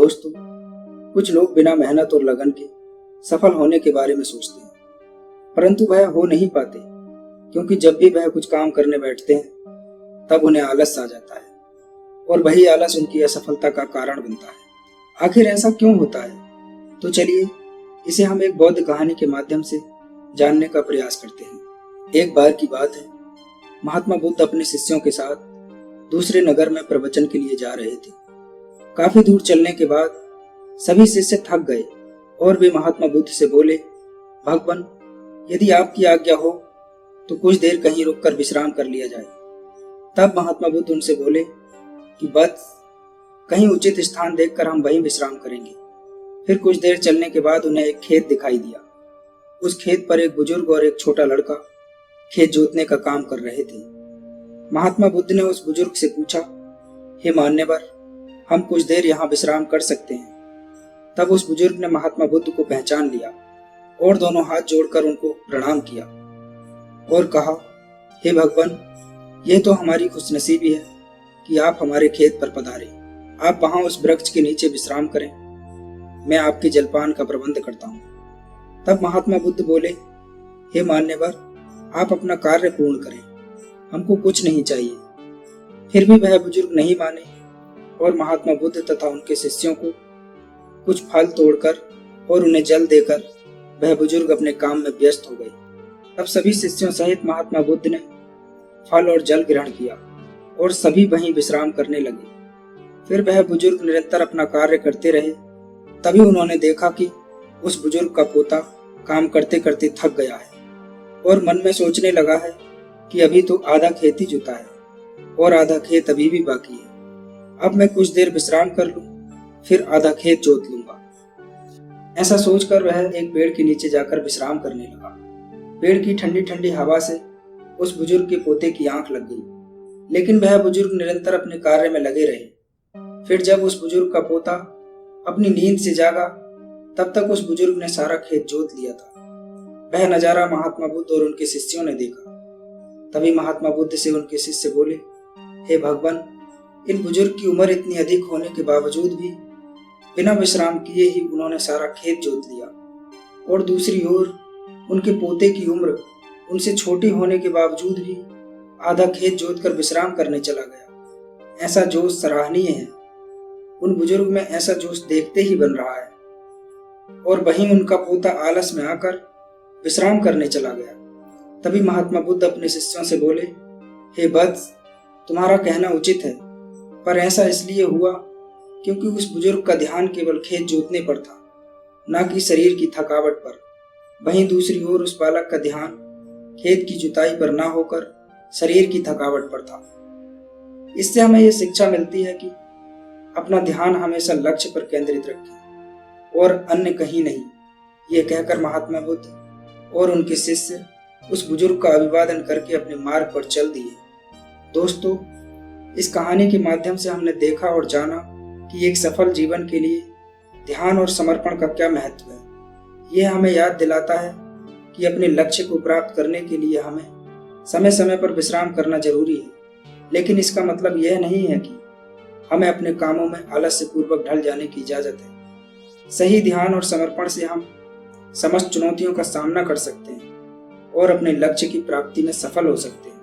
दोस्तों, कुछ लोग बिना मेहनत और लगन के सफल होने के बारे में सोचते हैं, परंतु वह हो नहीं पाते, क्योंकि जब भी वह कुछ काम करने बैठते हैं तब उन्हें आलस आ जाता है और वही आलस उनकी असफलता का कारण बनता है। आखिर ऐसा क्यों होता है? तो चलिए इसे हम एक बौद्ध कहानी के माध्यम से जानने का प्रयास करते हैं। एक बार की बात है, महात्मा बुद्ध अपने शिष्यों के साथ दूसरे नगर में प्रवचन के लिए जा रहे थे। काफी दूर चलने के बाद सभी शिष्य थक गए और वे महात्मा बुद्ध से बोले, भगवान, यदि आपकी आज्ञा हो तो कुछ देर कहीं रुककर विश्राम कर लिया जाए। तब महात्मा बुद्ध उनसे बोले कि बस कहीं उचित स्थान देखकर हम वहीं विश्राम करेंगे। फिर कुछ देर चलने के बाद उन्हें एक खेत दिखाई दिया। उस खेत पर एक बुजुर्ग और एक छोटा लड़का खेत जोतने का काम कर रहे थे। महात्मा बुद्ध ने उस बुजुर्ग से पूछा, हे मान्यवर, हम कुछ देर यहाँ विश्राम कर सकते हैं? तब उस बुजुर्ग ने महात्मा बुद्ध को पहचान लिया और दोनों हाथ जोड़कर उनको प्रणाम किया और कहा, हे भगवान, यह तो हमारी खुशनसीबी है कि आप हमारे खेत पर पधारे। आप वहां उस वृक्ष के नीचे विश्राम करें, मैं आपके जलपान का प्रबंध करता हूँ। तब महात्मा बुद्ध बोले, हे मान्यवर, आप अपना कार्य पूर्ण करें, हमको कुछ नहीं चाहिए। फिर भी वह बुजुर्ग नहीं माने और महात्मा बुद्ध तथा उनके शिष्यों को कुछ फल तोड़कर और उन्हें जल देकर वह बुजुर्ग अपने काम में व्यस्त हो गए। तब सभी शिष्यों सहित महात्मा बुद्ध ने फल और जल ग्रहण किया और सभी वहीं विश्राम करने लगे। फिर वह बुजुर्ग निरंतर अपना कार्य करते रहे। तभी उन्होंने देखा कि उस बुजुर्ग का पोता काम करते करते थक गया है और मन में सोचने लगा है कि अभी तो आधा खेत ही जुता है और आधा खेत अभी भी बाकी है। अब मैं कुछ देर विश्राम कर लूं, फिर आधा खेत जोत लूंगा। ऐसा सोचकर वह एक पेड़ के नीचे जाकर विश्राम करने लगा। पेड़ की ठंडी ठंडी हवा से उस बुजुर्ग के पोते की आंख लग गई, लेकिन वह बुजुर्ग निरंतर अपने कार्य में लगे रहे। फिर जब उस बुजुर्ग का पोता अपनी नींद से जागा, तब तक उस बुजुर्ग ने सारा खेत जोत लिया था। वह नजारा महात्मा बुद्ध और उनके शिष्यों ने देखा। तभी महात्मा बुद्ध से उनके शिष्य बोले, हे भगवान, इन बुजुर्ग की उम्र इतनी अधिक होने के बावजूद भी बिना विश्राम किए ही उन्होंने सारा खेत जोत लिया, और दूसरी ओर उनके पोते की उम्र उनसे छोटी होने के बावजूद भी आधा खेत जोत कर विश्राम करने चला गया। ऐसा जोश सराहनीय है। उन बुजुर्ग में ऐसा जोश देखते ही बन रहा है, और वहीं उनका पोता आलस में आकर विश्राम करने चला गया। तभी महात्मा बुद्ध अपने शिष्यों से बोले, हे वत्स, तुम्हारा कहना उचित है, पर ऐसा इसलिए हुआ क्योंकि उस बुजुर्ग का ध्यान केवल खेत जोतने पर था, न कि शरीर की थकावट पर। वहीं दूसरी ओर उस बालक का ध्यान खेत की जुताई पर न होकर शरीर की थकावट पर था। इससे हमें यह शिक्षा मिलती है कि अपना ध्यान हमेशा लक्ष्य पर केंद्रित रखें और अन्य कहीं नहीं। ये कहकर महात्मा बुद्ध और उनके शिष्य उस बुजुर्ग का अभिवादन करके अपने मार्ग पर चल दिए। दोस्तों, इस कहानी के माध्यम से हमने देखा और जाना कि एक सफल जीवन के लिए ध्यान और समर्पण का क्या महत्व है। यह हमें याद दिलाता है कि अपने लक्ष्य को प्राप्त करने के लिए हमें समय समय पर विश्राम करना जरूरी है, लेकिन इसका मतलब यह नहीं है कि हमें अपने कामों में आलस्य पूर्वक ढल जाने की इजाजत है। सही ध्यान और समर्पण से हम समस्त चुनौतियों का सामना कर सकते हैं और अपने लक्ष्य की प्राप्ति में सफल हो सकते हैं।